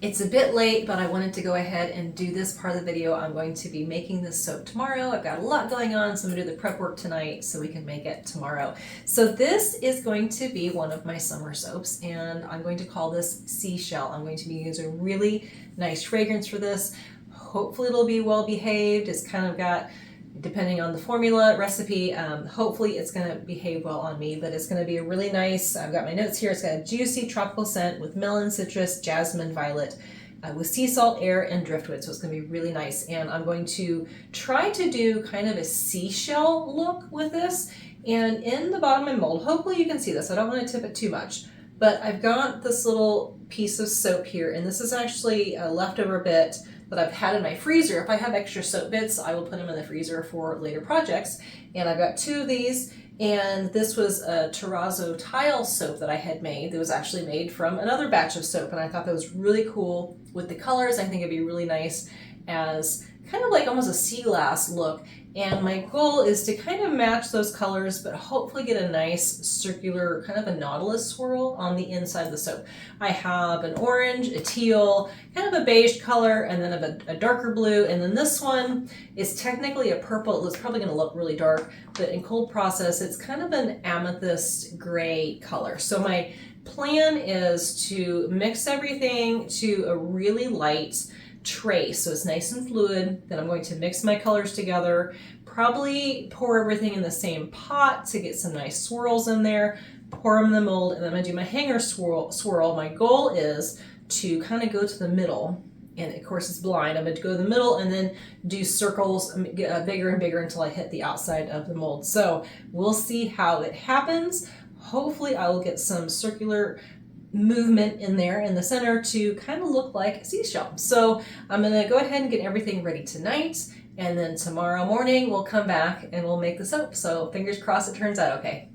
It's a bit late, but I wanted to go ahead and do this part of the video. I'm going to be making this soap tomorrow. I've got a lot going on, so I'm gonna do the prep work tonight so we can make it tomorrow. So this is going to be one of my summer soaps, and I'm going to call this Seashell. I'm going to be using really nice fragrance for this. Hopefully it'll be well behaved. It's kind of got, depending on the formula recipe, hopefully it's going to behave well on me, but it's going to be a really nice, I've got my notes here, it's got a juicy tropical scent with melon, citrus, jasmine, violet, with sea salt, air, and driftwood, so it's going to be really nice. And I'm going to try to do kind of a seashell look with this, and in the bottom of my mold, hopefully you can see this, I don't want to tip it too much, but I've got this little piece of soap here, and this is actually a leftover bit that I've had in my freezer. If I have extra soap bits, I will put them in the freezer for later projects. And I've got 2 of these, and this was a terrazzo tile soap that I had made that was actually made from another batch of soap, and I thought that was really cool with the colors. I think it'd be really nice as kind of like almost a sea glass look. And my goal is to kind of match those colors, but hopefully get a nice circular, kind of a Nautilus swirl on the inside of the soap. I have an orange, a teal, kind of a beige color, and then a darker blue. And then this one is technically a purple. It's probably gonna look really dark, but in cold process, it's kind of an amethyst gray color. So my plan is to mix everything to a really light trace, so it's nice and fluid. Then I'm going to mix my colors together, probably pour everything in the same pot to get some nice swirls in there, pour them in the mold, and then I'm going to do my hanger swirl. My goal is to kind of go to the middle, and of course it's blind. I'm going to go to the middle and then do circles, get bigger and bigger until I hit the outside of the mold. So we'll see how it happens. Hopefully I will get some circular movement in there in the center to kind of look like a seashell. So I'm gonna go ahead and get everything ready tonight, and then tomorrow morning we'll come back and we'll make the soap. So fingers crossed it turns out okay.